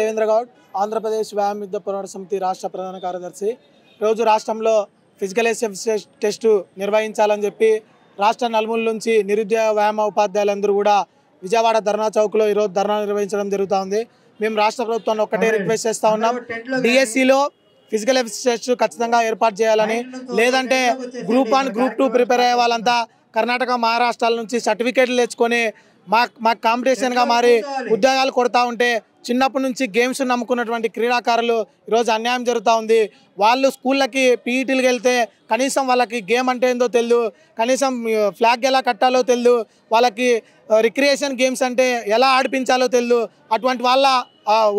దేవేంద్ర గౌడ్, ఆంధ్రప్రదేశ్ వ్యాయామ విద్య పోరాట సమితి రాష్ట్ర ప్రధాన కార్యదర్శి. రోజు రాష్ట్రంలో ఫిజికల్ ఎఫిషియన్సీ టెస్ట్ నిర్వహించాలని చెప్పి రాష్ట్ర నలుమూల నుంచి నిరుద్యోగ వ్యాయామ ఉపాధ్యాయులందరూ కూడా విజయవాడ ధర్నా చౌక్లో ఈరోజు ధర్నా నిర్వహించడం జరుగుతుంది. మేము రాష్ట్ర ప్రభుత్వాన్ని ఒక్కటే రిక్వెస్ట్ చేస్తూ ఉన్నాం, డిఎస్సిలో ఫిజికల్ ఎఫిషియన్సీ టెస్ట్ ఖచ్చితంగా ఏర్పాటు చేయాలని. లేదంటే గ్రూప్ 1, గ్రూప్ 2 ప్రిపేర్ అయ్యే వాళ్ళంతా కర్ణాటక, మహారాష్ట్రాల నుంచి సర్టిఫికేట్లు తెచ్చుకొని మా కాంపిటీషన్గా మారి ఉద్యోగాలు కొడతా ఉంటే చిన్నప్పటి నుంచి గేమ్స్ నమ్ముకున్నటువంటి క్రీడాకారులు ఈరోజు అన్యాయం జరుగుతూ ఉంది. వాళ్ళు స్కూళ్ళకి పీఈటీలకు వెళ్తే కనీసం వాళ్ళకి గేమ్ అంటే ఏందో తెలియదు, కనీసం ఫ్లాగ్ ఎలా కట్టాలో తెలియదు, వాళ్ళకి రిక్రియేషన్ గేమ్స్ అంటే ఎలా ఆడిపించాలో తెలియదు. అటువంటి వాళ్ళ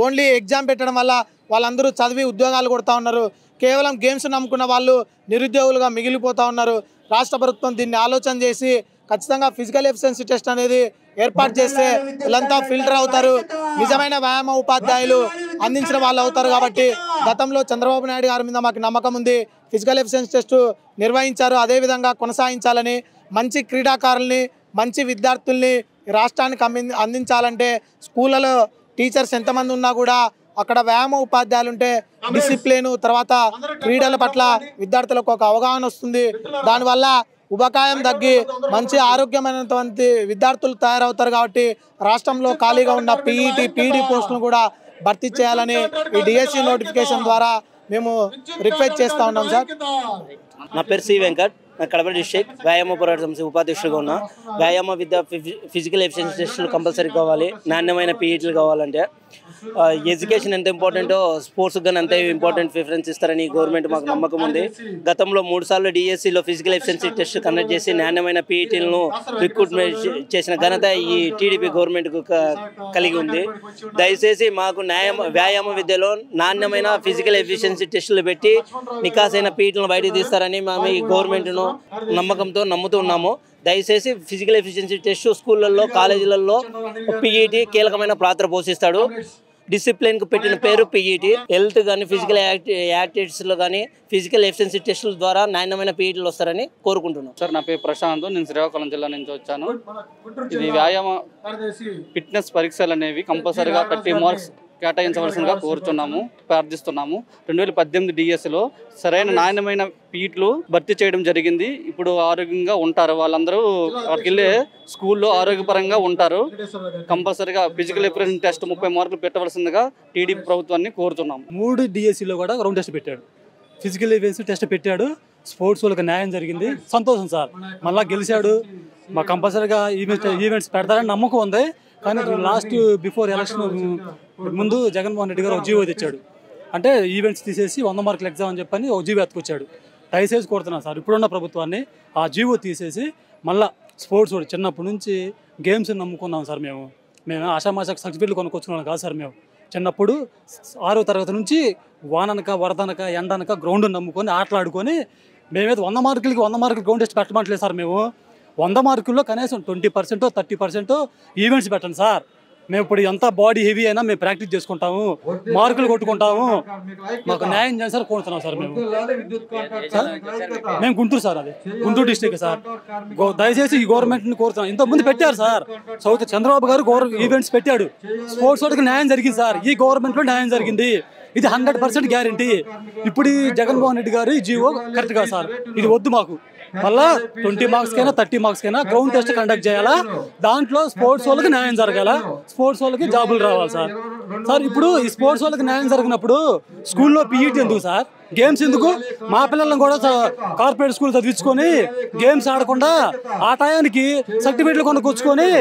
ఓన్లీ ఎగ్జామ్ పెట్టడం వల్ల వాళ్ళందరూ చదివి ఉద్యోగాలు కొడతా ఉన్నారు. కేవలం గేమ్స్ నమ్ముకున్న వాళ్ళు నిరుద్యోగులుగా మిగిలిపోతూ ఉన్నారు. రాష్ట్ర ప్రభుత్వం దీన్ని ఆలోచన చేసి ఖచ్చితంగా ఫిజికల్ ఎఫిషియన్సీ టెస్ట్ అనేది ఏర్పాటు చేస్తే వీళ్ళంతా ఫిల్టర్ అవుతారు, నిజమైన వ్యాయామ ఉపాధ్యాయులు అందించిన వాళ్ళు అవుతారు. కాబట్టి గతంలో చంద్రబాబు నాయుడు గారి మీద మాకు నమ్మకం ఉంది. ఫిజికల్ ఎఫిషియన్సీ టెస్ట్ నిర్వహించారు, అదేవిధంగా కొనసాగించాలని. మంచి క్రీడాకారుల్ని, మంచి విద్యార్థుల్ని రాష్ట్రానికి అందించాలంటే స్కూళ్ళలో టీచర్స్ ఎంతమంది ఉన్నా కూడా అక్కడ వ్యాయామ ఉపాధ్యాయులు ఉంటే డిసిప్లిన్, తర్వాత క్రీడల పట్ల విద్యార్థులకు ఒక అవగాహన వస్తుంది. దానివల్ల ఉబకాయం తగ్గి మంచి ఆరోగ్యమైనటువంటి విద్యార్థులు తయారవుతారు. కాబట్టి రాష్ట్రంలో ఖాళీగా ఉన్న పీఈటీ, పీడీ పోస్టులను కూడా భర్తీ చేయాలని ఈ డిఎస్సి నోటిఫికేషన్ ద్వారా మేము రిక్వెస్ట్ చేస్తూ ఉన్నాం సార్. నా పేరు సి వెంకట్, కడప డిస్ట్రిక్ట్ వ్యాయామ పోరాట సమితి ఉపాధ్యక్షుడిగా ఉన్నా. వ్యాయామ విద్య ఫిజికల్ ఎఫిషియన్సీ టెస్టులు కంపల్సరీ కావాలి. నాణ్యమైన పీఈటీలు కావాలంటే ఎడ్యుకేషన్ ఎంత ఇంపార్టెంటో స్పోర్ట్స్కి కానీ అంతే ఇంపార్టెంట్ ప్రిఫరెన్స్ ఇస్తారని గవర్నమెంట్ మాకు నమ్మకం ఉంది. గతంలో 3 సార్లు డిఎస్సిలో ఫిజికల్ ఎఫిషియన్సీ టెస్ట్ కండక్ట్ చేసి నాణ్యమైన పీఈటీలను రిక్రూట్మెంట్ చేసిన ఘనత ఈ టీడీపీ గవర్నమెంట్కు కలిగి ఉంది. దయచేసి మాకు వ్యాయామ విద్యలో నాణ్యమైన ఫిజికల్ ఎఫిషియన్సీ టెస్టులు పెట్టి నికాసైన పీఈటీలను బయటకు తీస్తారని మేము ఈ గవర్నమెంట్ను నమ్మకంతో నమ్ముతున్నాము. దయచేసి ఫిజికల్ ఎఫిషియన్సీ టెస్ట్ స్కూళ్ళల్లో, కాలేజీలలో పీఈటీ కీలకమైన పాత్ర పోషిస్తాడు. డిసిప్లిన్కు పెట్టిన పేరు పీఈటీ. హెల్త్ కానీ ఫిజికల్ యాక్టివిటీస్లో కానీ ఫిజికల్ ఎఫిషియన్సీ టెస్టుల ద్వారా నాణ్యమైన పీఈటీలు వస్తారని కోరుకుంటున్నాను. సార్, నా పేరు ప్రశాంత్, నేను శ్రీకాకుళం జిల్లా నుంచి వచ్చాను. ఇది వ్యాయామ ఫిట్నెస్ పరీక్షలు అనేవి కంపల్సరీగా 30 మార్క్స్ కేటాయించవలసిందిగా కోరుతున్నాము, ప్రార్థిస్తున్నాము. 2018 డిఎస్సిలో సరైన నాణ్యమైన పీఈటీలు భర్తీ చేయడం జరిగింది. ఇప్పుడు ఆరోగ్యంగా ఉంటారు వాళ్ళందరూ, అక్కడికి వెళ్ళే స్కూల్లో ఆరోగ్యపరంగా ఉంటారు. కంపల్సరీగా ఫిజికల్ ఎఫిషియన్సీ టెస్ట్ 30 మార్కులు పెట్టవలసిందిగా టీడీపీ ప్రభుత్వాన్ని కోరుతున్నాము. 3 డిఎస్సిలో కూడా గ్రౌండ్ టెస్ట్ పెట్టాడు, ఫిజికల్ ఎఫిషియన్సీ టెస్ట్ పెట్టాడు. స్పోర్ట్స్ వాళ్ళకి న్యాయం జరిగింది, సంతోషం సార్. మళ్ళీ గెలిచాడు. మాకు కంపల్సరీగా ఈవెంట్స్ పెడతారని నమ్మకం ఉంది. కానీ లాస్ట్ బిఫోర్ ఎలక్షన్ ముందు జగన్మోహన్ రెడ్డి గారు ఒక జీవో తెచ్చాడు. అంటే ఈవెంట్స్ తీసేసి 100 మార్కులు ఎగ్జామ్ అని చెప్పని ఒక జీవో ఎత్తుకొచ్చాడు. దయచేసి కోరుతున్నాను సార్, ఇప్పుడున్న ప్రభుత్వాన్ని ఆ జీవో తీసేసి మళ్ళీ స్పోర్ట్స్ కూడా చిన్నప్పటి నుంచి గేమ్స్ నమ్ముకున్నాం సార్. మేము ఆషామాషాకు సర్టిఫికేట్లు కొనుక్కొచ్చుకున్నాం కాదు సార్. మేము చిన్నప్పుడు 6వ తరగతి నుంచి వాననక, వరదనక, ఎండనక గ్రౌండ్ నమ్ముకొని ఆటలాడుకొని మేమైతే 100 మార్కులకి 100 మార్కులు గ్రౌండ్ టెస్ట్ పెట్టమంటలేదు సార్. మేము 100 మార్కుల్లో కనీసం 20%, 30% ఈవెంట్స్ పెట్టండి సార్. మేము ఇప్పుడు ఎంత బాడీ హెవీ అయినా మేము ప్రాక్టీస్ చేసుకుంటాము, మార్కులు కొట్టుకుంటాము. మాకు న్యాయం చేయాలి సార్ కోరుతున్నాం సార్. మేము గుంటూరు సార్, అది గుంటూరు డిస్ట్రిక్ట్ సార్. దయచేసి ఈ గవర్నమెంట్ని కోరుతున్నాం. ఇంతకుముందు పెట్టారు సార్, చంద్రబాబు గారు ఈవెంట్స్ పెట్టాడు, స్పోర్ట్స్ వాటికి న్యాయం జరిగింది సార్. ఈ గవర్నమెంట్లో న్యాయం జరిగింది, ఇది 100% గ్యారంటీ. ఇప్పుడు ఈ జగన్మోహన్ రెడ్డి గారు ఈ జీవో కరెక్ట్ కాదు సార్, ఇది వద్దు మాకు. మళ్ళా 20 మార్క్స్ కైనా 30 మార్క్స్ కైనా గ్రౌండ్ టెస్ట్ కండక్ట్ చేయాలా, దాంట్లో స్పోర్ట్స్ వాళ్ళకి న్యాయం జరగాల, స్పోర్ట్స్ వాళ్ళకి జాబులు రావాలి సార్. సార్ ఇప్పుడు ఈ స్పోర్ట్స్ వాళ్ళకి న్యాయం జరిగినప్పుడు స్కూల్లో పీఈటీ ఎందుకు సార్, గేమ్స్ ఎందుకు? మా పిల్లలను కూడా కార్పొరేట్ స్కూల్ చదివించుకొని గేమ్స్ ఆడకుండా ఆ టయానికి సర్టిఫికేట్లు కొనుక్కొచ్చుకొని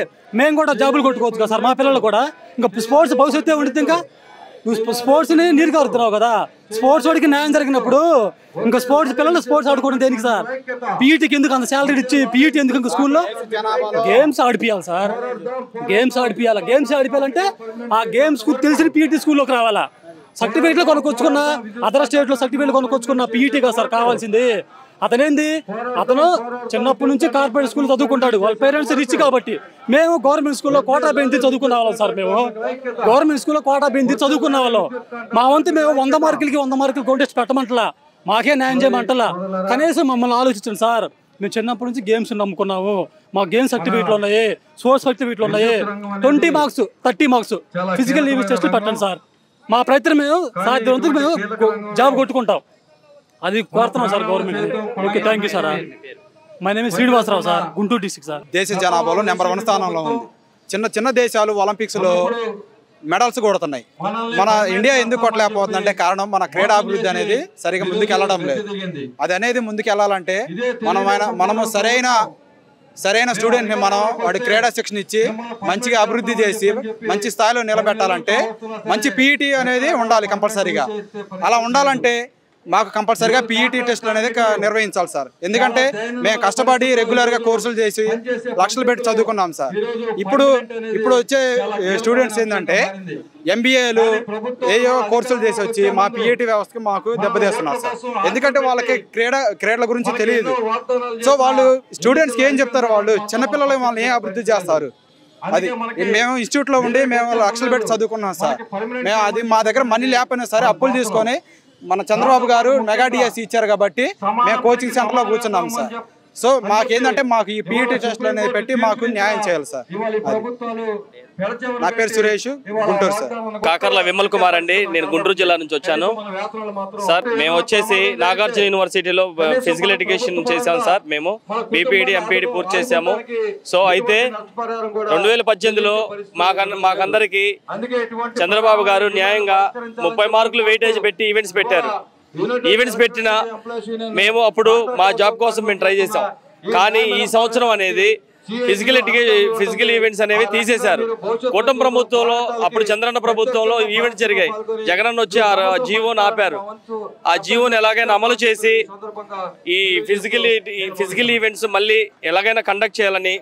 మేము కూడా జాబులు కొట్టుకోవచ్చు కదా సార్. మా పిల్లలు కూడా ఇంకా స్పోర్ట్స్ భవిష్యత్తు ఉంటుంది. ఇంకా నువ్వు స్పోర్ట్స్ని నీరు కారుతున్నావు కదా. స్పోర్ట్స్ వాడికి న్యాయం జరిగినప్పుడు ఇంకా స్పోర్ట్స్ పిల్లలు స్పోర్ట్స్ ఆడుకోవడం దేనికి సార్? పీఈటీకి ఎందుకు అంత శాలరీ ఇచ్చి పీఈటీ ఎందుకు? ఇంకా స్కూల్లో గేమ్స్ ఆడిపియాలి సార్, గేమ్స్ ఆడిపియాలి. గేమ్స్ ఆడిపియాలంటే ఆ గేమ్స్ తెలిసిన పీఈటీ స్కూల్లోకి రావాలా. సర్టిఫికేట్లు కొనుక్కొచ్చుకున్న, అదర్ స్టేట్లో సర్టిఫికేట్లు కొనుక్కొచ్చుకున్న పీఈటీ కదా సార్ కావాల్సింది. అతనేంది, అతను చిన్నప్పటి నుంచి కార్పొరేట్ స్కూల్ చదువుకుంటాడు, వాళ్ళ పేరెంట్స్ రిచ్ కాబట్టి. మేము గవర్నమెంట్ స్కూల్లో కోటా బెంచి చదువుకున్న వాళ్ళం సార్. మేము గవర్నమెంట్ స్కూల్లో కోటా బెంచి చదువుకున్న వాళ్ళం. మా వంతు మేము 100 మార్కులకి 100 మార్కులు కాంటెస్ట్ పెట్టమంటలా, మాకే న్యాయం చేయమంటలా. కనీసం మమ్మల్ని ఆలోచించండి సార్. మేము చిన్నప్పటి నుంచి గేమ్స్ నమ్ముకున్నాము, మా గేమ్ సర్టిఫికేట్లు ఉన్నాయి, స్పోర్ట్స్ సర్టిఫికేట్లు ఉన్నాయి. 20 మార్క్స్ 30 మార్క్స్ ఫిజికల్ టెస్ట్ పెట్టండి సార్. మా ప్రయత్నం మేము సాధ్యవంతుకు మేము జాబ్ కొట్టుకుంటాం, అది కోరుతున్నాం sir government. Okay, thank you sir. My name Srinivasarao sir, Guntur district sir. దేశ జనాభాలో నెంబర్ 1 స్థానంలో ఉంది. చిన్న దేశాలు ఒలింపిక్స్లో మెడల్స్ కొడుతున్నాయి. మన ఇండియా ఎందుకు కొట్టలేకపోతుందంటే కారణం మన క్రీడాభివృద్ధి అనేది సరిగా ముందుకు వెళ్ళడం లేదు. అది అనేది ముందుకు వెళ్ళాలంటే మనము సరైన స్టూడెంట్ని మనం వాడి క్రీడా శిక్షణ ఇచ్చి మంచిగా అభివృద్ధి చేసి మంచి స్థాయిలో నిలబెట్టాలంటే మంచి పీఈటీ అనేది ఉండాలి కంపల్సరీగా. అలా ఉండాలంటే మాకు కంపల్సరీగా పీఈటీ టెస్టులు అనేది నిర్వహించాలి సార్. ఎందుకంటే మేము కష్టపడి రెగ్యులర్గా కోర్సులు చేసి లక్షలు పెట్టి చదువుకున్నాం సార్. ఇప్పుడు వచ్చే స్టూడెంట్స్ ఏంటంటే ఎంబీఏలు ఏయో కోర్సులు చేసి వచ్చి మా పీఈటీ వ్యవస్థకి మాకు దెబ్బతీస్తున్నారు సార్. ఎందుకంటే వాళ్ళకి క్రీడల గురించి తెలియదు. సో వాళ్ళు స్టూడెంట్స్కి ఏం చెప్తారు, వాళ్ళు చిన్నపిల్లలు వాళ్ళని ఏం అభివృద్ధి చేస్తారు. అది మేము ఇన్స్టిట్యూట్లో ఉండి మేము లక్షలు పెట్టి చదువుకున్నాం సార్. మేము అది మా దగ్గర మనీ లేకపోయినా సరే అప్పులు తీసుకొని మన చంద్రబాబు గారు మెగా డిఎస్సి ఇచ్చారు కాబట్టి మేము కోచింగ్ సెంటర్లో కూర్చున్నాం సార్. సో మాకేంటంటే మాకు ఈ పీఈటీ టెస్టులు అనేది పెట్టి మాకు న్యాయం చేయాలి సార్. నా పేరు సురేష్, గుంటూరు సార్. కాకర్ల విమల్ కుమార్ అండి, నేను గుంటూరు జిల్లా నుంచి వచ్చాను సార్. మేము వచ్చేసి నాగార్జున యూనివర్సిటీలో ఫిజికల్ ఎడ్యుకేషన్ చేసాం సార్. మేము బీపీఈడి ఎంపీఈడి పూర్తి చేసాము. సో అయితే 2018లో మాకందరికి చంద్రబాబు గారు న్యాయంగా 30 మార్కులు వెయిటేజ్ పెట్టి ఈవెంట్స్ పెట్టారు. ఈవెంట్స్ పెట్టిన మేము అప్పుడు మా జాబ్ కోసం మేము ట్రై చేసాం. కానీ ఈ సంవత్సరం అనేది ఫిజికల్ ఈవెంట్స్ అనేవి తీసేశారు. కూటమి ప్రభుత్వంలో అప్పుడు చంద్రన్న ప్రభుత్వంలో ఈవెంట్స్ జరిగాయి. జగనన్న వచ్చి ఆ జీవోని ఆపారు. ఆ జీవోని ఎలాగైనా అమలు చేసి ఈ ఫిజికల్ ఈవెంట్స్ మళ్ళీ ఎలాగైనా కండక్ట్ చేయాలని,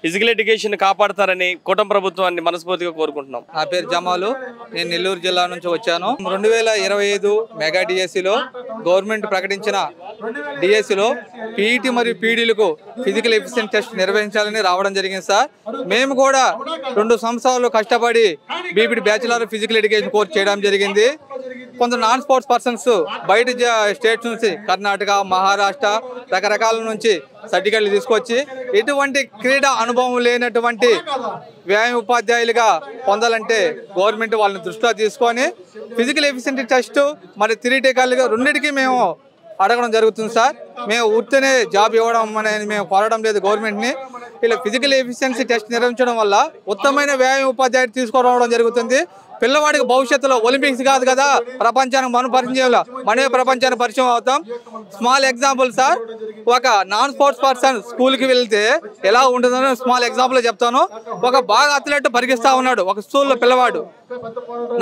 ఫిజికల్ ఎడ్యుకేషన్ కాపాడతారని కూటమి ప్రభుత్వాన్ని మనస్ఫూర్తిగా కోరుకుంటున్నాం. నా పేరు జమాలు, నేను నెల్లూరు జిల్లా నుంచి వచ్చాను. 2025 మెగా డిఎస్సిలో గవర్నమెంట్ ప్రకటించిన డిఎస్సిలో పీఈటీ మరియు పీడీలకు ఫిజికల్ ఎఫిషియెంట్ టెస్ట్ నిర్వహించాలని రావడం జరిగింది సార్. మేము కూడా 2 సంవత్సరాలు కష్టపడి BPD bachelor physical education course చేయడం జరిగింది. కొంత నాన్ స్పోర్ట్స్ పర్సన్స్ బయట స్టేట్స్ నుంచి కర్ణాటక, మహారాష్ట్ర రకరకాల నుంచి సర్టిఫికెట్లు తీసుకొచ్చి ఎటువంటి క్రీడా అనుభవం లేనటువంటి వ్యాయామ ఉపాధ్యాయులుగా పొందాలంటే గవర్నమెంట్ వాళ్ళని దృష్టిలో తీసుకొని ఫిజికల్ ఎఫిషియెంట్ టెస్ట్ మరి థియరిటికల్గా రెండింటికి మేము అడగడం జరుగుతుంది సార్. మేము ఊరితేనే జాబ్ ఇవ్వడం అనేది మేము కోరడం లేదు గవర్నమెంట్ని. ఇలా ఫిజికల్ ఎఫిషియన్సీ టెస్ట్ నిర్వహించడం వల్ల ఉత్తమమైన వ్యాయామ ఉపాధ్యాయులు తీసుకురావడం జరుగుతుంది. పిల్లవాడికి భవిష్యత్తులో ఒలింపిక్స్ కాదు కదా, ప్రపంచానికి మనం పరిచయం చేయాలి, మనమే ప్రపంచానికి పరిచయం అవుతాం. స్మాల్ ఎగ్జాంపుల్ సార్, ఒక నాన్ స్పోర్ట్స్ పర్సన్ స్కూల్కి వెళ్తే ఎలా ఉంటుందో స్మాల్ ఎగ్జాంపుల్ చెప్తాను. ఒక బాగా అథ్లెట్ పరిగిస్తా ఉన్నాడు ఒక స్కూల్లో పిల్లవాడు.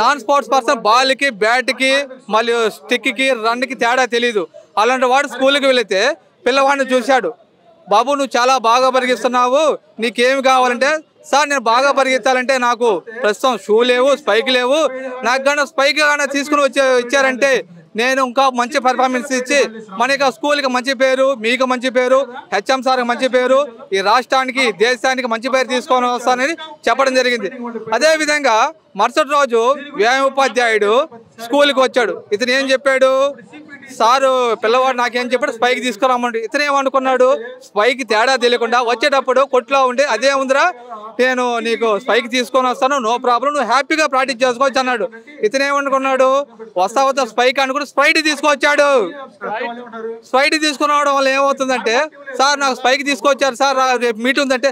నాన్ స్పోర్ట్స్ పర్సన్ బాల్కి, బ్యాట్కి, మళ్ళీ స్టిక్కి, రన్కి తేడా తెలియదు. అలాంటి వాడు స్కూల్కి వెళితే పిల్లవాడిని చూశాడు, బాబు నువ్వు చాలా బాగా పరిగిస్తున్నావు, నీకేమి కావాలంటే, సార్ నేను బాగా పరిగెత్తాలంటే నాకు ప్రస్తుతం షూ లేవు, స్పైక్ లేవు, నాకు కానీ స్పైక్ కానీ తీసుకుని ఇచ్చారంటే నేను ఇంకా మంచి పర్ఫార్మెన్స్ ఇచ్చి మనకి స్కూల్కి మంచి పేరు, మీకు మంచి పేరు, హెచ్ఎం సార్కి మంచి పేరు, ఈ రాష్ట్రానికి దేశానికి మంచి పేరు తీసుకొని వస్తానని చెప్పడం జరిగింది. అదేవిధంగా మరుసటి రోజు వ్యాయామ ఉపాధ్యాయుడు స్కూల్కి వచ్చాడు. ఇతను ఏం చెప్పాడు, సారు పిల్లవాడు నాకేం చెప్పాడు, స్పైక్ తీసుకురామండి. ఇతను ఏమనుకున్నాడు, స్పైక్ తేడా తెలియకుండా వచ్చేటప్పుడు కొట్లో ఉండి అదే ఉందిరా నేను నీకు స్పైక్ తీసుకొని వస్తాను, నో ప్రాబ్లం, నువ్వు హ్యాపీగా ప్రాక్టీస్ చేసుకోవచ్చు అన్నాడు. ఇతను ఏమనుకున్నాడు, వస్తా వస్తా స్పైక్ అనుకుని స్ప్రైట్ తీసుకొచ్చాడు. స్ప్రైట్ తీసుకుని రావడం వల్ల ఏమవుతుందంటే, సార్ నాకు స్పైక్ తీసుకొచ్చారు సార్, రేపు మీట్ ఉందంటే,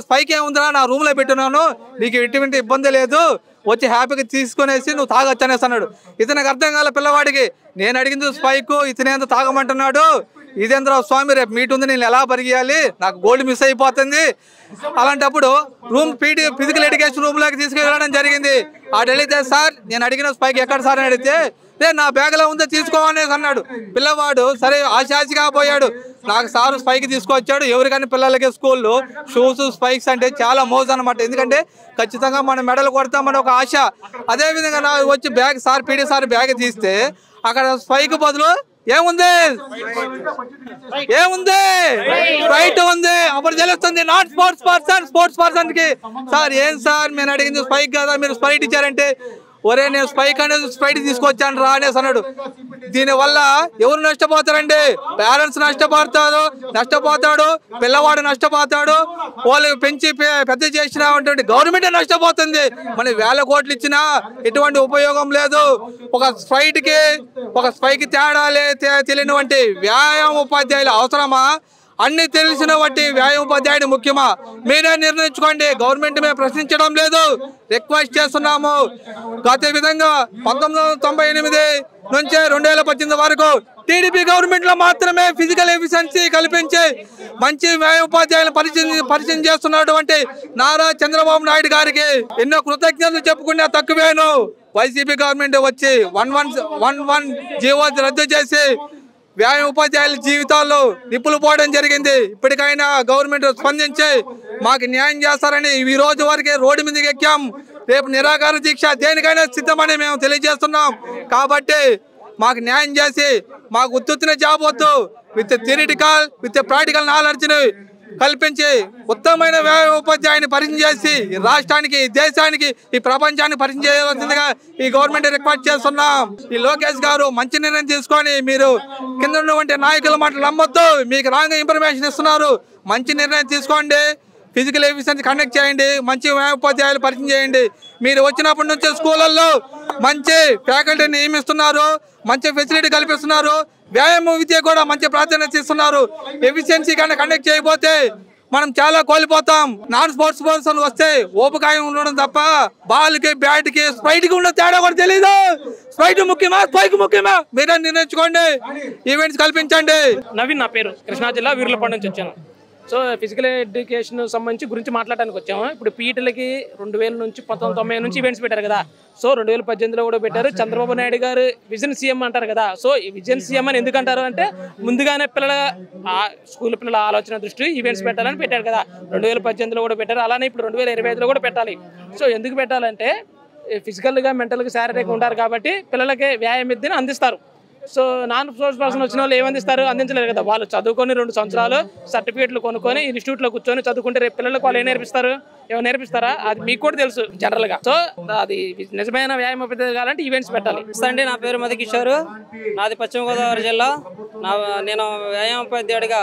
స్పైక్ ఏముందిరా నా రూమ్లో పెట్టున్నాను, నీకు ఎటువంటి ఇబ్బంది లేదు, వచ్చి హ్యాపీగా తీసుకునేసి నువ్వు తాగొచ్చు అనేసి అన్నాడు. ఇతనికి అర్థం కాల పిల్లవాడికి, నేను అడిగింది స్పైక్, ఇతనేంత తాగమంటున్నాడు, ఇదేంద్ర స్వామి రేపు మీట్ ఉంది నేను ఎలా పరిగెయాలి, నాకు గోల్డ్ మిస్ అయిపోతుంది. అలాంటప్పుడు ఫిజికల్ ఎడ్యుకేషన్ రూమ్లోకి తీసుకెళ్ళడం జరిగింది. ఆడు వెళితే, సార్ నేను అడిగిన స్పైక్ ఎక్కడ సార్ అని అడిగితే, నా బ్యాగ్లో ఉందో తీసుకోవాలనేసి అన్నాడు. పిల్లవాడు సరే ఆశాసిగా పోయాడు, నాకు సారు స్పైక్ తీసుకొచ్చాడు. ఎవరికైనా పిల్లలకి స్కూల్లో షూస్ స్పైక్స్ అంటే చాలా మోజు అనమాట, ఎందుకంటే ఖచ్చితంగా మనం మెడల్ కొడతామని ఒక ఆశ. అదేవిధంగా నాకు వచ్చి bag sir PD sir bag తీస్తే అక్కడ స్పైక్ బదులు ఏముంది స్ప్రైట్ ఉంది. అప్పుడు తెలుస్తుంది నాట్ స్పోర్ట్స్ పర్సన్ కి, సార్ ఏం సార్ నేను అడిగింది స్పైక్ కదా మీరు స్ప్రైట్ ఇచ్చారంటే, ఒరే నేను స్పైట్ తీసుకొచ్చాను రా అనేసి అన్నాడు. దీనివల్ల ఎవరు నష్టపోతారండి? పేరెంట్స్ నష్టపోతాడు, పిల్లవాడు నష్టపోతాడు, వాళ్ళు పెంచి పెద్ద చేసినటువంటి గవర్నమెంట్ నష్టపోతుంది. మన 1000 కోట్లు ఇచ్చినా ఎటువంటి ఉపయోగం లేదు. ఒక స్పైకి తేడాలే తెలియనివంటి వ్యాయామ ఉపాధ్యాయులు అవసరమా? అన్ని తెలిసిన బట్టి వ్యాయామ ఉపాధ్యాయుడు ముఖ్యమా? మీరే నిర్ణయించుకోండి. గవర్నమెంట్ మేము ప్రశ్నించడం లేదు, రిక్వెస్ట్ చేస్తున్నాము. గత విధంగా 1998 నుంచి 2018 వరకు టీడీపీ గవర్నమెంట్ లో మాత్రమే ఫిజికల్ ఎఫిషియన్సీ కల్పించి మంచి వ్యాయామ ఉపాధ్యాయులను పరిచయం చేస్తున్నటువంటి నారా చంద్రబాబు నాయుడు గారికి ఎన్నో కృతజ్ఞతలు చెప్పుకునే తక్కువేను. వైసీపీ గవర్నమెంట్ వచ్చి 111 జీవో రద్దు చేసి వ్యాయామ ఉపాధ్యాయుల జీవితాల్లో నిప్పులు పోవడం జరిగింది. ఇప్పటికైనా గవర్నమెంట్ స్పందించి మాకు న్యాయం చేస్తారని ఈ రోజు వరకే రోడ్డు మీదకి ఎక్కాం. రేపు నిరాకార దీక్ష దేనికైనా సిద్ధమని మేము తెలియజేస్తున్నాం. కాబట్టి మాకు న్యాయం చేసి మాకు ఉత్తున్న జాబ్ వద్దు, విత్ థియరిటికల్ విత్ ప్రాక్టికల్ నాలెడ్జ్ని కల్పించి ఉత్తమమైన వ్యాయామ ఉపాధ్యాయుని పరిచయం చేసి రాష్ట్రానికి, దేశానికి, ఈ ప్రపంచానికి పరిచయం చేయవలసిందిగా ఈ గవర్నమెంట్ రిక్వెస్ట్ చేస్తున్నాం. ఈ లోకేష్ గారు మంచి నిర్ణయం తీసుకొని మీరు కింద ఉన్నటువంటి నాయకుల మాటలు నమ్మొద్దు. మీకు రాంగ్ ఇన్ఫర్మేషన్ ఇస్తున్నారు. మంచి నిర్ణయం తీసుకోండి. ఫిజికల్ ఎఫిషియన్సీ కండక్ట్ చేయండి. మంచి వ్యాయామ ఉపాధ్యాయులు పరిచయం చేయండి. మీరు వచ్చినప్పటి నుంచి స్కూళ్ళల్లో మంచి ఫ్యాకల్టీని నియమిస్తున్నారు, మంచి ఫెసిలిటీ కల్పిస్తున్నారు. వ్యాయామ విద్య కూడా మంచి ప్రాధాన్యత ఇస్తున్నారు. ఎఫిషియన్సీ కన్నా కండక్ట్ చేయకపోతే మనం చాలా కోల్పోతాం. నాన్ స్పోర్ట్స్ పర్సన్ వస్తే ఓపికాయం ఉండడం తప్ప బాల్కి, బ్యాట్కి, స్ప్రైట్కి ఉన్న తేడా కూడా తెలీదు. స్ప్రైట్ ముఖ్యమా, స్పైక్ ముఖ్యమా? మీరే నిర్ణయించుకోండి. ఈవెంట్స్ కల్పించండి. నవీన్ నా పేరు, కృష్ణా జిల్లా వీర్లపాడు నుంచి వచ్చాను. సో ఫిజికల్ ఎడ్యుకేషన్ సంబంధించి గురించి మాట్లాడడానికి వచ్చాము. ఇప్పుడు పీఈటీలకి 2000 నుంచి 1990 నుంచి ఈవెంట్స్ పెట్టారు కదా. సో 2018లో కూడా పెట్టారు. చంద్రబాబు నాయుడు గారు విజన్ సీఎం అంటారు కదా. సో ఈ విజన్ సీఎం అని ఎందుకు అంటారు అంటే ముందుగానే స్కూల్ పిల్లల ఆలోచన దృష్టి ఈవెంట్స్ పెట్టాలని పెట్టారు కదా. 2018లో కూడా పెట్టారు. అలానే ఇప్పుడు 2025లో కూడా పెట్టాలి. సో ఎందుకు పెట్టాలంటే ఫిజికల్గా, మెంటల్గా, శారీరకంగా ఉంటారు కాబట్టి పిల్లలకి వ్యాయామ విద్యను అందిస్తారు. సో నాన్ స్పోర్ట్స్ పర్సన్ వచ్చిన వాళ్ళు ఏమందిస్తారు? అందించలేరు కదా. వాళ్ళు చదువుకొని 2 సంవత్సరాలు సర్టిఫికేట్లు కొనుక్కొని ఇన్స్టిట్యూట్లో కూర్చొని చదువుకుంటే రేపు పిల్లలకు వాళ్ళు ఏం నేర్పిస్తారు? ఏమైనా నేర్పిస్తారా? అది మీకు కూడా తెలుసు జనరల్గా. సో అది నిజమైన వ్యాయామ విద్య కావాలంటే ఈవెంట్స్ పెట్టాలి. అండి నా పేరు మధు కిషోర్, నాది పశ్చిమ గోదావరి జిల్లా. నేను వ్యాయామ ఉపాధ్యాయుడిగా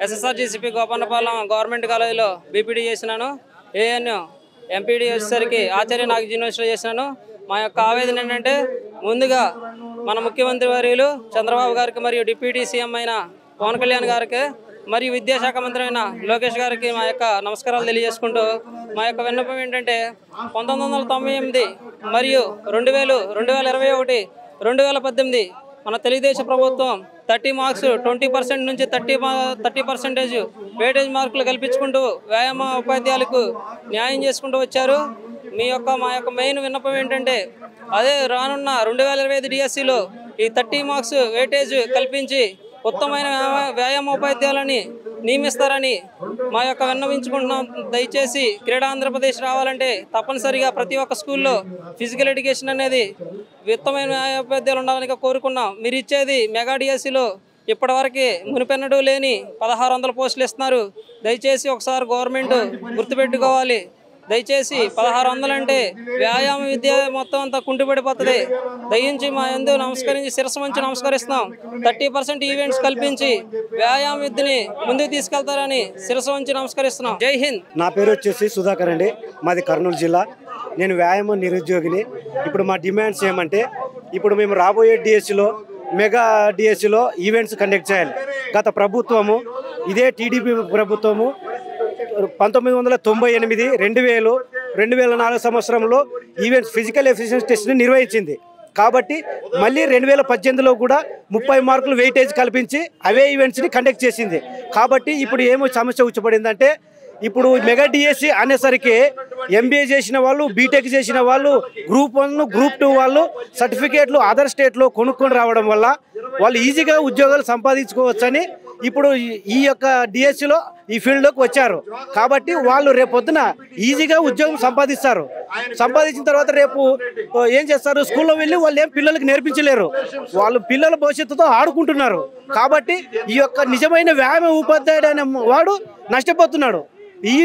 SSRGCP గోపన్నపాలెం గవర్నమెంట్ కాలేజీలో బీపీడీ చేసినాను. ఏఎన్యు ఎంపీడీ వచ్చేసరికి ఆచార్య నాగ్ యూనివర్సిటీలో చేసినాను. మా యొక్క ఆవేదన ఏంటంటే ముందుగా మన ముఖ్యమంత్రి వర్యులు చంద్రబాబు గారికి మరియు డిప్యూటీ సీఎం అయిన పవన్ కళ్యాణ్ గారికి మరియు విద్యాశాఖ మంత్రి అయిన లోకేష్ గారికి మా యొక్క నమస్కారాలు తెలియజేసుకుంటూ మా యొక్క విన్నపం ఏంటంటే 1998 మరియు 2000, 2021, 2018 మన తెలుగుదేశం ప్రభుత్వం 30 మార్క్స్ 20% నుంచి 30% వెయిటేజ్ మార్కులు కల్పించుకుంటూ వ్యాయామ ఉపాధ్యాయులకు న్యాయం చేసుకుంటూ వచ్చారు. మా యొక్క మెయిన్ విన్నపం ఏంటంటే అదే రానున్న 2025 డిఎస్సిలో ఈ 30 మార్క్స్ వెయిటేజ్ కల్పించి ఉత్తమమైన వ్యాయామ ఉపాధ్యాయులని నియమిస్తారని మా యొక్క విన్నవించుకుంటున్నాం. దయచేసి క్రీడా ఆంధ్రప్రదేశ్ రావాలంటే తప్పనిసరిగా ప్రతి ఒక్క స్కూల్లో ఫిజికల్ ఎడ్యుకేషన్ అనేది ఉత్తమమైన వ్యాయామ ఉపాధ్యాయులు ఉండాలని కోరుకున్నాం. మీరు ఇచ్చేది మెగా డిఎస్సిలో ఇప్పటివరకు మునిపెన్నడూ లేని 1600 పోస్టులు ఇస్తున్నారు. దయచేసి ఒకసారి గవర్నమెంట్ గుర్తుపెట్టుకోవాలి. దయచేసి 1600 అంటే వ్యాయామ విద్య మొత్తం అంతా కుంటుపడిపోతుంది. దయించి మా యందు నమస్కరించి శిరస్సు వంచి నమస్కరిస్తున్నాం. 30% ఈవెంట్స్ కల్పించి వ్యాయామ విద్యని ముందుకు తీసుకెళ్తారని శిరస్సు వంచి నమస్కరిస్తున్నాం. జై హింద్. నా పేరు వచ్చేసి సుధాకర్ అండి, మాది కర్నూలు జిల్లా. నేను వ్యాయామ నిరుద్యోగిని. ఇప్పుడు మా డిమాండ్స్ ఏమంటే ఇప్పుడు మేము రాబోయే డిఎస్సిలో మెగా డిఎస్సిలో ఈవెంట్స్ కండక్ట్ చేయాలి. గత ప్రభుత్వము ఇదే టీడీపీ ప్రభుత్వము 1998, 2000, 2004 సంవత్సరంలో ఈవెంట్స్ ఫిజికల్ ఎఫిషియన్సీ టెస్ట్ని నిర్వహించింది. కాబట్టి మళ్ళీ 2018లో కూడా 30 మార్కులు వెయిటేజ్ కల్పించి అవే ఈవెంట్స్ని కండక్ట్ చేసింది. కాబట్టి ఇప్పుడు ఏమో సమస్య వచ్చబడిందంటే ఇప్పుడు మెగా డిఎస్సి అనేసరికి ఎంబీఏ చేసిన వాళ్ళు, బీటెక్ చేసిన వాళ్ళు, గ్రూప్ 1, గ్రూప్ 2 వాళ్ళు సర్టిఫికేట్లు అదర్ స్టేట్లో కొనుక్కొని రావడం వల్ల వాళ్ళు ఈజీగా ఉద్యోగాలు సంపాదించుకోవచ్చని ఇప్పుడు ఈ యొక్క డిఎస్సిలో ఈ ఫీల్డ్లోకి వచ్చారు. కాబట్టి వాళ్ళు రేపు పొద్దున ఈజీగా ఉద్యోగం సంపాదిస్తారు. సంపాదించిన తర్వాత రేపు ఏం చేస్తారు? స్కూల్లో వెళ్ళి వాళ్ళు ఏం పిల్లలకి నేర్పించలేరు. వాళ్ళు పిల్లల భవిష్యత్తుతో ఆడుకుంటున్నారు. కాబట్టి ఈ యొక్క నిజమైన వ్యాయామ ఉపాధ్యాయుడు అనే వాడు నష్టపోతున్నాడు. ఈ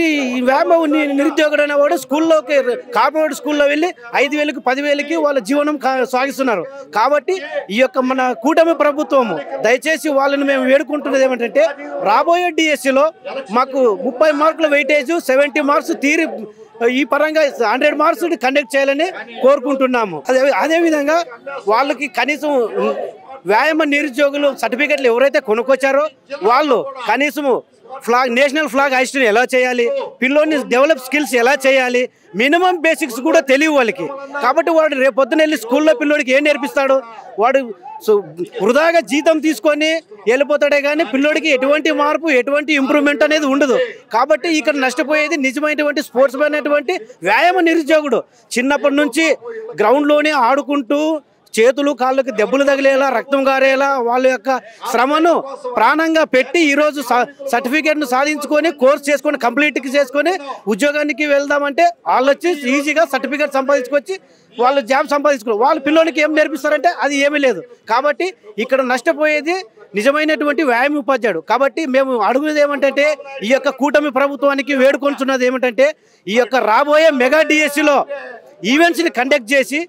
వ్యాయామం నిరుద్యోగుడు అనేవాడు స్కూల్లోకి కార్పొరేట్ స్కూల్లో వెళ్ళి 5,000కి 10,000కి వాళ్ళ జీవనం సాగిస్తున్నారు. కాబట్టి ఈ యొక్క మన కూటమి ప్రభుత్వము దయచేసి వాళ్ళని మేము వేడుకుంటున్నది ఏమిటంటే రాబోయే డిఎస్సిలో మాకు 30 మార్కుల వెయిటేజ్ 70 మార్క్స్ తీరి ఈ పరంగా 100 మార్క్స్ కండక్ట్ చేయాలని కోరుకుంటున్నాము. అదేవిధంగా వాళ్ళకి కనీసం వ్యాయామ నిరుద్యోగులు సర్టిఫికెట్లు ఎవరైతే కొనుక్కొచ్చారో వాళ్ళు కనీసము నేషనల్ ఫ్లాగ్ హైస్టింగ్ ఎలా చేయాలి, పిల్లోని డెవలప్ స్కిల్స్ ఎలా చేయాలి, మినిమం బేసిక్స్ కూడా తెలియవు వాళ్ళకి. కాబట్టి వాడు రేపు పొద్దున వెళ్ళి స్కూల్లో పిల్లోడికి ఏం నేర్పిస్తాడు? వాడు వృధాగా జీతం తీసుకొని వెళ్ళిపోతాడే కానీ పిల్లోడికి ఎటువంటి మార్పు ఎటువంటి ఇంప్రూవ్మెంట్ అనేది ఉండదు. కాబట్టి ఇక్కడ నష్టపోయేది నిజమైనటువంటి స్పోర్ట్స్ మ్యాన్ అనేటువంటి వ్యాయామ నిరుద్యోగుడు. చిన్నప్పటి నుంచి గ్రౌండ్లోనే ఆడుకుంటూ చేతులు కాళ్ళకి దెబ్బలు తగిలేలా రక్తం గారేలా వాళ్ళ యొక్క శ్రమను ప్రాణంగా పెట్టి ఈరోజు సర్టిఫికేట్ను సాధించుకొని కోర్స్ చేసుకొని కంప్లీట్ చేసుకొని ఉద్యోగానికి వెళ్దామంటే వాళ్ళు వచ్చి ఈజీగా సర్టిఫికేట్ సంపాదించుకొచ్చి వాళ్ళు జాబ్ సంపాదించుకో వాళ్ళ పిల్లలకి ఏం నేర్పిస్తారంటే అది ఏమీ లేదు. కాబట్టి ఇక్కడ నష్టపోయేది నిజమైనటువంటి వ్యాయామ ఉపాధ్యాయుడు. కాబట్టి మేము అడుగునేది ఏమంటే ఈ యొక్క కూటమి ప్రభుత్వానికి వేడుకొంటున్నది ఏమిటంటే ఈ యొక్క రాబోయే మెగా డిఎస్సిలో ఈవెంట్స్ని కండక్ట్ చేసి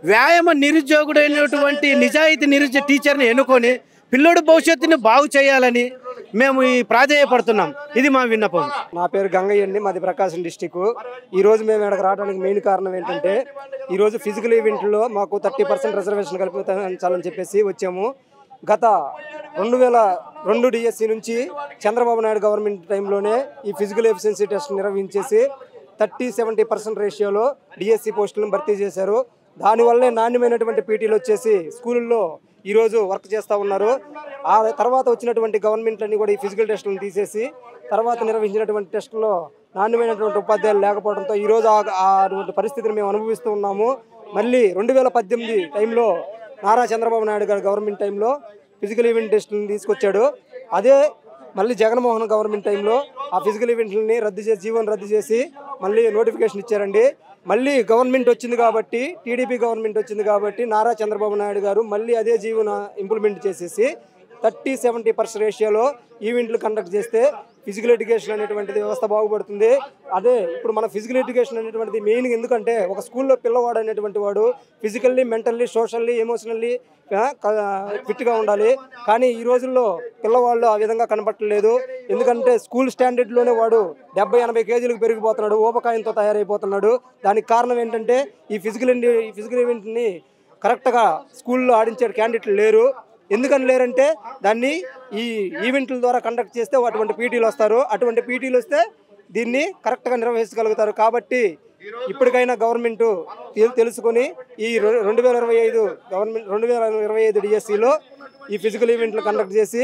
వ్యాయామ నిరుద్యోగుడైనటువంటి నిజాయితీ నిరుద్యోగ టీచర్ని ఎన్నుకొని పిల్లోడి భవిష్యత్తుని బాగు చేయాలని మేము ఈ ప్రాధేయపడుతున్నాం. ఇది మా విన్నపం. నా పేరు గంగయ్య అండి, మాది ప్రకాశం డిస్టిక్. ఈరోజు మేము ఇక్కడికి రావడానికి మెయిన్ కారణం ఏంటంటే ఈరోజు ఫిజికల్ ఈవెంట్లో మాకు 30% రిజర్వేషన్ కల్పించాలని చెప్పేసి వచ్చాము. గత 2002 డిఎస్సి నుంచి చంద్రబాబు నాయుడు గవర్నమెంట్ టైంలోనే ఈ ఫిజికల్ ఎఫిషియన్సీ టెస్ట్ నిర్వహించేసి 30-70% రేషియోలో డిఎస్సి పోస్టులను భర్తీ చేశారు. దానివల్లే నాణ్యమైనటువంటి పీటీలు వచ్చేసి స్కూళ్ళల్లో ఈరోజు వర్క్ చేస్తూ ఉన్నారు. ఆ తర్వాత వచ్చినటువంటి గవర్నమెంట్లన్నీ కూడా ఈ ఫిజికల్ టెస్టులను తీసేసి తర్వాత నిర్వహించినటువంటి టెస్టుల్లో నాణ్యమైనటువంటి ఉపాధ్యాయులు లేకపోవడంతో ఈరోజు అటువంటి పరిస్థితిని మేము అనుభవిస్తూ ఉన్నాము. మళ్ళీ 2018 టైంలో నారా చంద్రబాబు నాయుడు గారి గవర్నమెంట్ టైంలో ఫిజికల్ ఈవెంట్ టెస్టులను తీసుకొచ్చాడు. అదే మళ్ళీ జగన్మోహన్ గవర్నమెంట్ టైంలో ఆ ఫిజికల్ ఈవెంట్లని జీవోని రద్దు చేసి మళ్ళీ నోటిఫికేషన్ ఇచ్చారండి. మళ్ళీ గవర్నమెంట్ వచ్చింది కాబట్టి టీడీపీ గవర్నమెంట్ వచ్చింది కాబట్టి నారా చంద్రబాబు నాయుడు గారు మళ్ళీ అదే జీవోను ఇంప్లిమెంట్ చేసేసి 30-70% రేషియోలో ఈవెంట్లు కండక్ట్ చేస్తే ఫిజికల్ ఎడ్యుకేషన్ అనేటువంటిది వ్యవస్థ బాగుపడుతుంది. అదే ఇప్పుడు మన ఫిజికల్ ఎడ్యుకేషన్ అనేటువంటిది మెయిన్. ఎందుకంటే ఒక స్కూల్లో పిల్లవాడు అనేటువంటి వాడు ఫిజికల్లీ, మెంటల్లీ, సోషల్లీ, ఎమోషనల్లీ ఫిట్గా ఉండాలి. కానీ ఈ రోజుల్లో పిల్లవాళ్ళు ఆ విధంగా కనపట్టలేదు. ఎందుకంటే స్కూల్ స్టాండర్డ్లోనే వాడు 70-80 కేజీలకు పెరిగిపోతున్నాడు, ఊపకాయంతో తయారైపోతున్నాడు. దానికి కారణం ఏంటంటే ఈ ఫిజికల్ ఈవెంట్ని కరెక్ట్గా స్కూల్లో ఆడించే క్యాండిడేట్లు లేరు. ఎందుకని లేరంటే దాన్ని ఈ ఈవెంట్ల ద్వారా కండక్ట్ చేస్తే అటువంటి పీటీలు వస్తారు. అటువంటి పీటీలు వస్తే దీన్ని కరెక్ట్గా నిర్వహించగలుగుతారు. కాబట్టి ఇప్పటికైనా గవర్నమెంట్ తెలుసుకొని ఈ 2025 డిఎస్సిలో ఈ ఫిజికల్ ఈవెంట్లు కండక్ట్ చేసి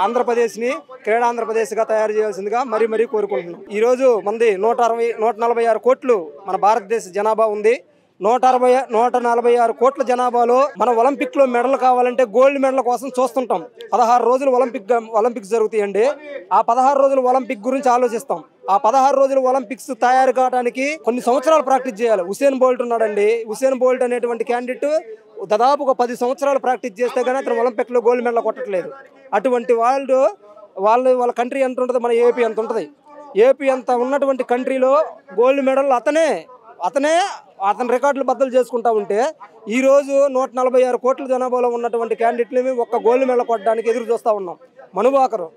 ఆంధ్రప్రదేశ్ని క్రీడాంధ్రప్రదేశ్గా తయారు చేయాల్సిందిగా మరీ కోరుకుంటున్నాం. ఈరోజు మంది 146 కోట్లు మన భారతదేశ జనాభా ఉంది. 146 కోట్ల జనాభాలో మనం ఒలింపిక్లో మెడల్ కావాలంటే గోల్డ్ మెడల్ కోసం చూస్తుంటాం. 16 రోజులు ఒలింపిక్స్ జరుగుతాయండి. ఆ 16 రోజులు ఒలింపిక్ గురించి ఆలోచిస్తాం. ఆ 16 రోజులు ఒలింపిక్స్ తయారు కావడానికి కొన్ని సంవత్సరాలు ప్రాక్టీస్ చేయాలి. ఉసేన్ బోల్ట్ ఉన్నాడండి. ఉసేన్ బోల్ట్ అనేటువంటి క్యాండిడేట్ దాదాపు ఒక 10 సంవత్సరాలు ప్రాక్టీస్ చేస్తే కానీ అతను ఒలింపిక్లో గోల్డ్ మెడల్ కొట్టట్లేదు. అటువంటి వాళ్ళ కంట్రీ ఎంత ఉంటుంది, మన ఏపీ ఎంత ఉంటుంది. ఏపీ అంత ఉన్నటువంటి కంట్రీలో గోల్డ్ మెడల్ అతని రికార్డులు బద్దలు చేసుకుంటా ఉంటే ఈరోజు 146 కోట్ల జనాభాలో ఉన్నటువంటి క్యాండిడేట్లని ఒక్క గోల్డ్ మెడల్ కొట్టడానికి ఎదురు చూస్తూ ఉన్నాం. మనుబాకరు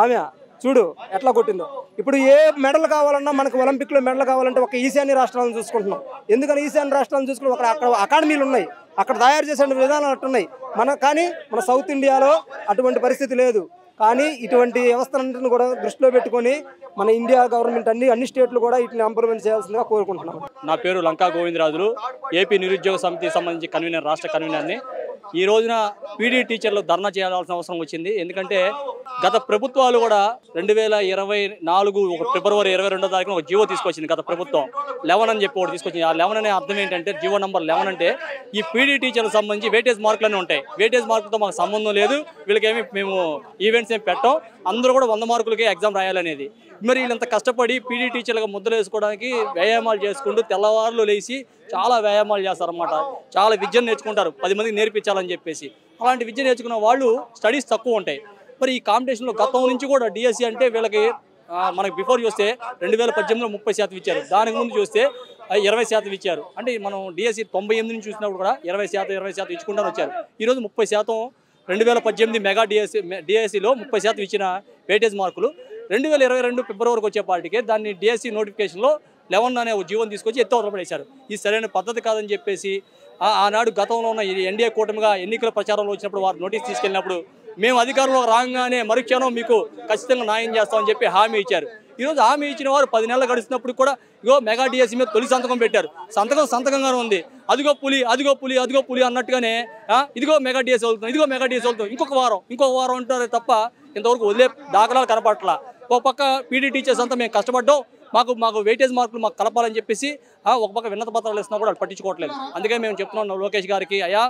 ఆమె చూడు ఎట్లా కొట్టిందో. ఇప్పుడు ఏ మెడల్ కావాలన్నా మనకు ఒలింపిక్లో మెడల్ కావాలంటే ఒక ఈశాన్య రాష్ట్రాలను చూసుకుంటున్నాం. ఎందుకని ఈశాన్య రాష్ట్రాలను చూసుకుని అక్కడ అకాడమీలు ఉన్నాయి, అక్కడ తయారు చేసే విధానాలు అట్టున్నాయి. కానీ మన సౌత్ ఇండియాలో అటువంటి పరిస్థితి లేదు. కానీ ఇటువంటి వ్యవస్థలన్నింటిని కూడా దృష్టిలో పెట్టుకొని మన ఇండియా గవర్నమెంట్ అన్ని స్టేట్లు కూడా వీటిని ఇంప్లిమెంట్ చేయాల్సిందిగా కోరుకుంటున్నాం. నా పేరు లంకా గోవిందరాజులు, ఏపీ నిరుద్యోగ సమితికి సంబంధించి కన్వీనర్, రాష్ట్ర కన్వీనర్ని. ఈ రోజున పీడీ టీచర్లు ధర్నా చేయాల్సిన అవసరం వచ్చింది. ఎందుకంటే గత ప్రభుత్వాలు కూడా 2024 ఫిబ్రవరి 22వ తారీఖున ఒక జీవో తీసుకొచ్చింది గత ప్రభుత్వం. 11 అని చెప్పి ఒకటి తీసుకొచ్చింది. ఆ 11 అనే అర్థం ఏంటంటే జీవో నెంబర్ 11 అంటే ఈ పీడీ టీచర్లకు సంబంధించి వెయిటేజ్ మార్కులన్నీ ఉంటాయి. వెయిటేజ్ మార్కులతో మాకు సంబంధం లేదు, వీళ్ళకేమి మేము ఈవెంట్స్ ఏమి పెట్టాం, అందరూ కూడా 100 మార్కులకే ఎగ్జామ్ రాయాలనేది. మరి వీళ్ళంత కష్టపడి పీడీ టీచర్లుగా ముద్ర వేసుకోవడానికి వ్యాయామాలు చేసుకుంటూ తెల్లవారులు లేచి చాలా వ్యాయామాలు చేస్తారన్నమాట. చాలా విద్యను నేర్చుకుంటారు 10 మందికి నేర్పించాలని చెప్పేసి. అలాంటి విద్య నేర్చుకున్న వాళ్ళు స్టడీస్ తక్కువ ఉంటాయి. మరి ఈ కాంపిటీషన్లో గతం నుంచి కూడా డిఎస్సి అంటే వీళ్ళకి మనకు బిఫోర్ చూస్తే 2018లో 30% ఇచ్చారు, దానికి ముందు చూస్తే 20% ఇచ్చారు. అంటే మనం డిఎస్సి 98 నుంచి చూసినప్పుడు కూడా 20% ఇచ్చుకుంటూ వచ్చారు. ఈరోజు 30% 2018 మెగా డిఎస్సిలో 30% ఇచ్చిన వెయిటేజ్ మార్కులు 2022 ఫిబ్రవరికి వచ్చేపాటికే దాన్ని డిఎస్సి నోటిఫికేషన్లో 11 అనే జీవోని తీసుకొచ్చి ఎత్తవతలపడేశారు. ఇది సరైన పద్ధతి కాదని చెప్పేసి ఆనాడు గతంలో ఉన్న ఎన్డీఏ కూటమిగా ఎన్నికల ప్రచారంలో వచ్చినప్పుడు వారు నోటీస్ తీసుకెళ్ళినప్పుడు మేము అధికారంలో రాగానే మరుక్షణం మీకు ఖచ్చితంగా న్యాయం చేస్తామని చెప్పి హామీ ఇచ్చారు. ఈరోజు హామీ ఇచ్చిన వారు 10 నెలలు గడుస్తున్నప్పుడు కూడా ఇగో మెగా డిఎస్సి మీద తొలి సంతకం పెట్టారు. సంతకంగానే ఉంది. అదిగో పులి అన్నట్టుగానే ఇదిగో మెగా డిఎస్సి వెళ్తుంది, ఇదిగో మెగా డిఎస్సి వెళ్తుంది, ఇంకొక వారం అంటారే తప్ప ఇంతవరకు వదిలే దాఖలాలు కనపట్ల. ఒక పక్క పీడీ టీచర్స్ అంతా మేము కష్టపడ్డాం, మాకు వెయిటేజ్ మార్కులు మాకు కలపాలని చెప్పేసి ఒక పక్క విన్నత పత్రాలు ఇస్తున్నా కూడా పట్టించుకోవట్లేదు. అందుకే మేము చెప్తున్నాం లోకేష్ గారికి, అయ్యా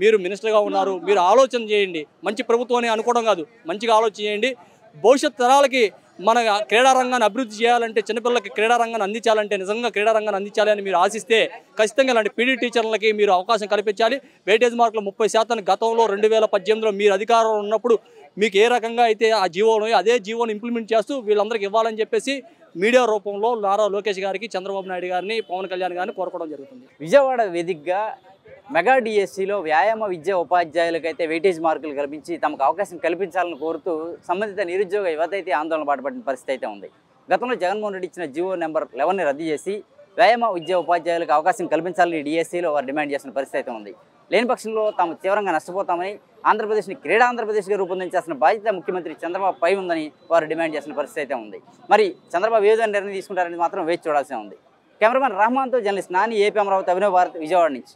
మీరు మినిస్టర్గా ఉన్నారు, మీరు ఆలోచన చేయండి. మంచి ప్రభుత్వం అని అనుకోవడం కాదు, మంచిగా ఆలోచన చేయండి. భవిష్యత్ తరాలకి మన క్రీడా రంగాన్ని అభివృద్ధి చేయాలంటే, చిన్నపిల్లలకి క్రీడా రంగాన్ని అందించాలంటే, నిజంగా క్రీడా రంగాన్ని అందించాలి అని మీరు ఆశిస్తే ఖచ్చితంగా ఇలాంటి పీడీ టీచర్లకి మీరు అవకాశం కల్పించాలి. వెయిటేజ్ మార్కులు 30% గతంలో 2018లో మీరు అధికారంలో ఉన్నప్పుడు మీకు ఏ రకంగా అయితే ఆ జీవోను అదే జీవోను ఇంప్లిమెంట్ చేస్తూ వీళ్ళందరికీ ఇవ్వాలని చెప్పేసి మీడియా రూపంలో నారా లోకేష్ గారికి, చంద్రబాబు నాయుడు గారిని, పవన్ కళ్యాణ్ గారిని కోరుకోవడం జరుగుతుంది. విజయవాడ వేదికగా మెగా డిఎస్సిలో వ్యాయామ విద్యా ఉపాధ్యాయులకైతే వెయిటేజ్ మార్కులు కల్పించి తమకు అవకాశం కల్పించాలని కోరుతూ సంబంధిత నిరుద్యోగ యువత అయితే ఆందోళన బాటపడిన పరిస్థితి అయితే ఉంది. గతంలో జగన్మోహన్ రెడ్డి ఇచ్చిన జీవో నెంబర్ 11ని రద్దు చేసి వ్యాయామ విద్యా ఉపాధ్యాయులకు అవకాశం కల్పించాలని డిఎస్సిలో వారు డిమాండ్ చేసిన పరిస్థితి అయితే ఉంది. లేని పక్షంలో తాము తీవ్రంగా నష్టపోతామని, ఆంధ్రప్రదేశ్ని క్రీడా ఆంధ్రప్రదేశ్గా రూపొందించాల్సిన బాధ్యత ముఖ్యమంత్రి చంద్రబాబు పై ఉందని వారు డిమాండ్ చేసిన పరిస్థితి అయితే ఉంది. మరి చంద్రబాబు ఏ విధంగా నిర్ణయం తీసుకుంటారని మాత్రం వేచి చూడాల్సి ఉంది. కెమెరామెన్ రహమాన్తో జర్నలిస్ట్ నాని, ఏపీ అమరావతి, అభినవ్ భారత్, విజయవాడ నుంచి.